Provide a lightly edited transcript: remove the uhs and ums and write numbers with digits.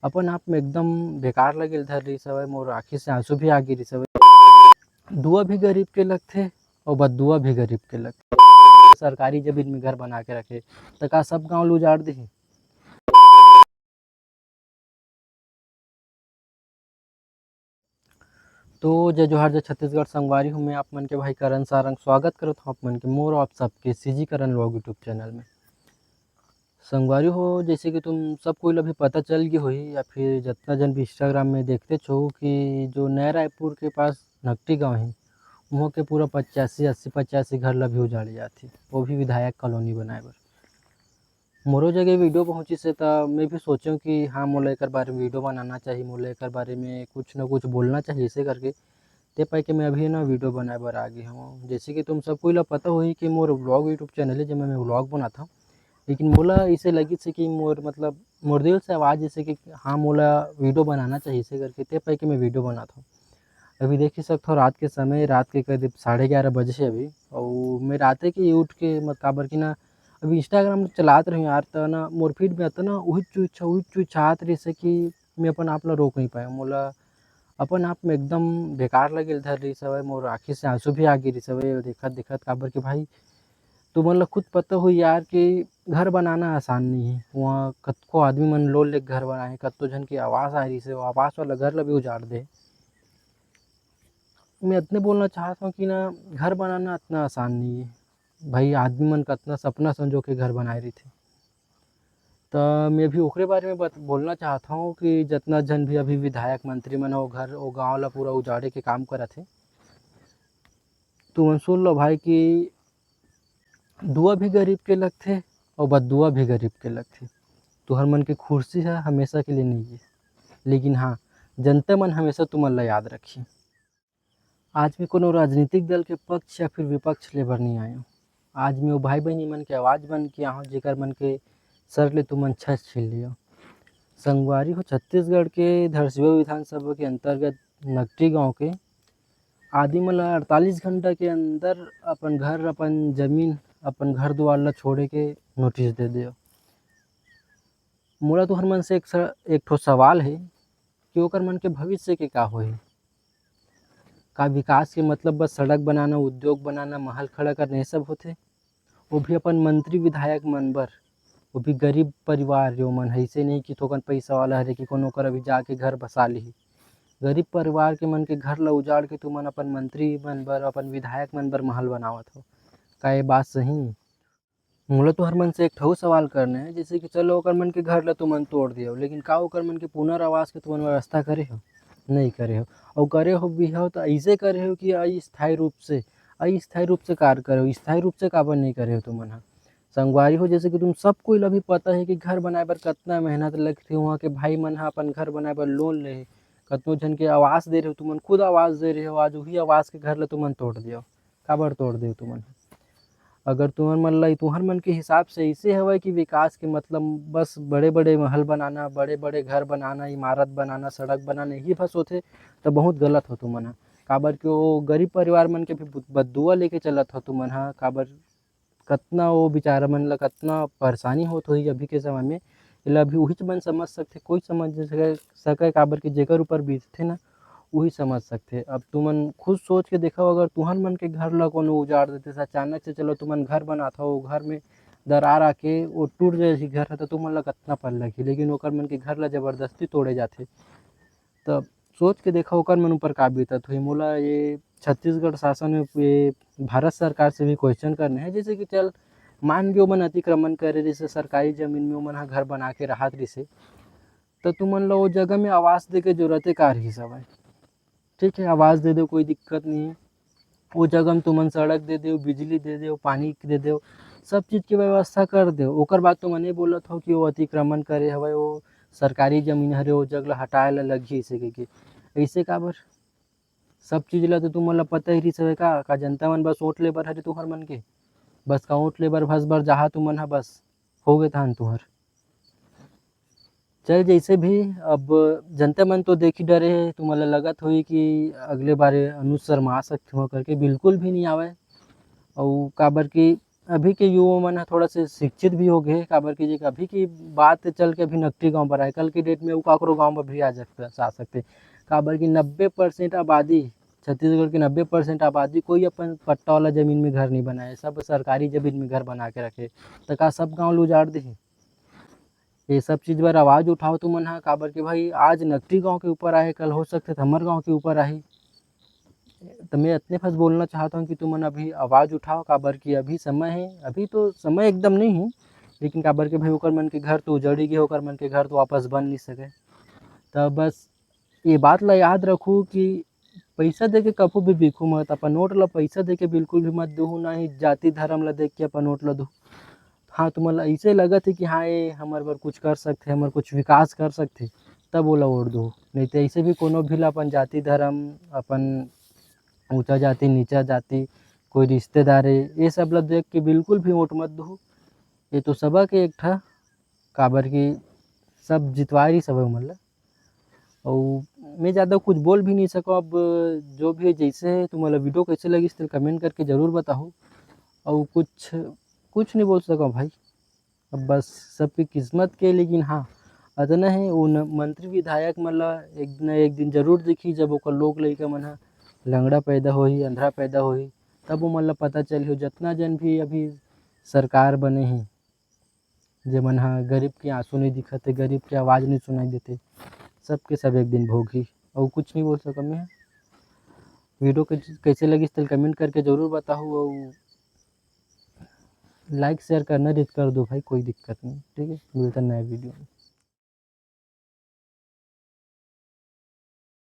अपन आप में एकदम बेकार लगेल धर रही हवय। मोर आँखी से आंसू भी आ गिरिस हवय। दुआ भी गरीब के लगथे और बददुआ भी गरीब के लगथे। सरकारी जमीन में घर बना के रखे तो का सब गांव ल उजाड़ देही। तो जय जोहार जय छत्तीसगढ़ संगवारी हूँ मैं आप मन के भाई करण सारंग स्वागत करत हूँ आप मन के मोर आप सबके सीजी करण लोग यूट्यूब चैनल में। संगवारी हो जैसे कि तुम सब कोई अभी पता चल गई होही या फिर जितना जन भी इंस्टाग्राम में देखते छो कि जो नया रायपुर के पास नकटी गाँव है वहाँ के पूरा 85-80-85 घर ला भी उजाड़े जाती, वो भी विधायक कॉलोनी बनाए बर। मोरो जगह वीडियो पहुंची से तो मैं भी सोचूं कि हाँ मोला एकर बारे में वीडियो बनाना चाहिए, मोला एकर बारे में कुछ ना कुछ बोलना चाहिए ऐसे करके। ते पाई के मैं अभी ना वीडियो बनाए बर आ गई हूँ। जैसे कि तुम सबको ला पता होही कि मोर व्लॉग यूट्यूब चैनल है जिसमें मैं व्लॉग बनाता हूँ, लेकिन मोला इसे लगी से कि मोर मतलब मोर दिल से आवाज़ जैसे कि हाँ मोला वीडियो बनाना चाहिए इसे करके ते पाई के मैं वीडियो बनाता हूँ। अभी देख ही सकते हो रात के समय, रात के करीब 11:30 बजे से अभी। और मैं रात के उठ के मत काबर कि ना अभी इंस्टाग्राम चलात रही यार, तो ना मोर फीड में आता ना उही चुई छात रही से कि मैं अपन आप ला रोक नहीं पाया। मोला अपन आप में एकदम बेकार लगेल धर रही हवय। मोर आँखी से आंसू भी आ गिरिस हवय देखत देखत। काबर कि भाई तुमन ला खुद पता हो यार कि घर बनाना आसान नहीं है। वहाँ कतको आदमी मन लोन लेके घर बनाए, कतको जन की आवास आ रही है, वो आवास वाला घर ला भी उजाड़ दे। मैं इतने बोलना चाहता हूँ कि ना घर बनाना इतना आसान नहीं है भाई। आदमी मन कतना सपना संजो के घर बनाए रही थे। तो मैं भी ओकरे बारे में बोलना चाहता हूँ कि जितना जन भी अभी विधायक मंत्री मन वो घर वो गांव ला पूरा उजाड़े के काम करत है, तुमन सुन लो भाई कि दुआ भी गरीब के लगथे और बददुआ भी गरीब के लगथे। तुहर मन के कुर्सी है हमेशा के लिए नहीं है, लेकिन हाँ जनता मन हमेशा तुमन ला याद रखी। आज मैं कोनो राजनीतिक दल के पक्ष या फिर विपक्ष ले बर नहीं आया हूँ। आज मैं वो भाई बहनी मन के आवाज़ बन के आया हूँ जेकर मन के सर ले तुमन छस छीन लियो। संगवारी हो छत्तीसगढ़ के धरसींवा विधानसभा के अंतर्गत नगटी गांव के आदमी मन ला 48 घंटा के अंदर अपन घर अपन जमीन अपन घर दुआर ला छोड़े के नोटिस दे दियो। मोला तुहर मन से एक ठो सवाल है कि ओकर मन के भविष्य के का होही। का विकास के मतलब बस सड़क बनाना, उद्योग बनाना, महल खड़ा करना ये सब होथे? वो भी अपन मंत्री विधायक मन बर, वो भी गरीब परिवार जो मन है, ऐसे नहीं कि थोकन पैसा वाला हरे कि कोनो कर अभी जाके घर बसा लिही। गरीब परिवार के मन के घर ला उजाड़ के तुमन अपन मंत्री मन बर अपन विधायक मन बर महल बनावत हो। का ये बात सही? मोला तो हर मन से एक ठो सवाल करना है, जैसे कि चलो ओकर मन के घर ला तुमन तोड़ दियो, लेकिन का ओकर मन के पुनर्वास के तुमन व्यवस्था करे हो? नहीं करे हो। और करे हो भी हो तो ऐसे करे हो कि अस्थायी रूप से कार्य करे हो। स्थायी रूप से काबर नहीं करे हो तुमन ह? संगवारी हो जैसे कि तुम सबको ला भी पता है कि घर बनाए बर कतना मेहनत लगथे। वहाँ के भाई मन ह अपन घर बनाए बर लोन ले हे, कतनो जन के आवास दे रहे हो, तुमन खुद आवास दे रहे हो। आज वही आवास के घर ला तुमन तोड़ दियो। काबर तोड़ दियो तुमन? अगर तुहर मन ला तुहर मन के हिसाब से ऐसे हवय कि विकास के मतलब बस बड़े बड़े महल बनाना, बड़े बड़े घर बनाना, इमारत बनाना, सड़क बनाना यही बस होथे, तो बहुत गलत हो तुमन ह। काबर कि वो गरीब परिवार मन के भी बददुआ लेके चलत हो तुमन ह। काबर कतना वो बेचारा मन ला कतना परेशानी होत होही अभी के समय में। एला अभी उहीच मन समझ सकथे, कोई समझ नहीं सके काबर कि जेकर ऊपर बीतथे ना वही समझ सकथे। अब तुमन खुद सोच के देखो, अगर तुहर मन के घर ला कोनो उजाड़ देते अचानक से, चलो तुमन घर बनात हो, घर में दरार आके वो टूट जाए घर है तो तुमन ला कतना पल लगही, लेकिन ओकर मन के घर ला जबरदस्ती तोड़े जाथे। तब सोच के देखो ओकर मन ऊपर का बीतत होही। मोला ये छत्तीसगढ़ शासन में ये भारत सरकार से भी क्वेश्चन करने हैं, जैसे कि चल मान के ओमन अतिक्रमण करे जैसे सरकारी जमीन में ओमन ह घर बना के राहत रहिसे, तो तुमन ला वो जगह में आवास दे के जरूरते का रहिस हवय? ठीक है आवाज़ दे दो, कोई दिक्कत नहीं है। वो जगह में तुमन सड़क दे दो, बिजली दे दो, पानी दे दो, सब चीज़ की व्यवस्था कर दो। ओकर बाद तुमन ये बोलत हो कि वो अतिक्रमण करे हवय, वो सरकारी जमीन हरे वो जगह ला हटाए ला लगही ऐसे कहिके। ऐसे काबर? सब चीज़ ला तो तुमन ला पता ही रहिस हवय का जनता मन बस वोट ले बर हरे तुहर मन के? बस का वोट ले बर भस बर जहाँ तुमन ह बस होगे थान तुहर। चल जैसे भी, अब जनता मन तो देख ही डरे हे। तुमन ला लगत होही कि अगले बार अनुज शर्मा आ सकथे वहाँ करके, बिल्कुल भी नहीं आवय। और काबर कि अभी के युवा मन ह थोड़ा से शिक्षित भी हो गए, काबर की अभी की बात चल के अभी नकटी गांव पर आए, कल की डेट में वो काकरो गांव में भी आ सकते। काबर की 90% आबादी, छत्तीसगढ़ की 90% आबादी कोई अपन पट्टा वाला जमीन में घर नहीं बनाए, सब सरकारी जमीन में घर बना के रखे। तो का सब गाँव ल उजाड़ देही? ये सब चीज़ बर आवाज़ उठाओ तुमन ह, काबर की भाई आज नकटी गाँव के ऊपर आए, कल हो सकते हमर गाँव के ऊपर आही। तो मैं इतने बस बोलना चाहता हूँ कि तुमन अभी आवाज़ उठाओ, काबर की अभी समय है, अभी तो समय एकदम नहीं है, लेकिन काबर के भाई ओकर मन के घर तो उजड़ ही गए, ओकर मन के घर तो वापस बन नहीं सके। तो बस ये बात ला याद रखू कि पैसा दे के कभू भी बिकू मत, अपन नोट ला पैसा दे के बिल्कुल भी मत देहू, ना ही जाति धर्म ला देख के अपन नोट ला दो। हाँ, तुमन ला ऐसे लगत है कि हाँ ये हमर बर कुछ कर सकथे, हमर कुछ विकास कर सकथे, तब ओला वोट दो। नहीं तो ऐसे भी कोनो भी ला अपन जाति धर्म, अपन ऊँचा जाति नीचा जाति, कोई रिश्तेदार है, ये सब ला देख के बिल्कुल भी वोट मत दो। ये तो सबक है एक ठा, काबर की सब जितवा ही सब मन ला। और मैं ज़्यादा कुछ बोल भी नहीं सकूँ अब, जो भी है जैसे है। तुम्हारा वीडियो कैसे लगी इस कमेंट करके ज़रूर बताओ। और कुछ कुछ नहीं बोल सका भाई, अब बस सबकी किस्मत के, लेकिन हाँ अतना है वो मंत्री विधायक मन ला एक न एक दिन जरूर दिखी, जब ओकर लोग लइका मन ह लंगड़ा पैदा होही, अंधा पैदा होही, तब वो मन ला पता चलही। जितना जन भी अभी सरकार बने हैं, जेमन ह गरीब के आंसू नहीं दिखत है, गरीब के आवाज़ नहीं सुनाई देते, सबके सब एक दिन भोगी। और कुछ नहीं बोल सका मैं। वीडियो कैसे लगी इस कमेंट करके ज़रूर बताओ, और लाइक शेयर करना रित कर दो भाई, कोई दिक्कत नहीं, ठीक है। मिलता है नया वीडियो में।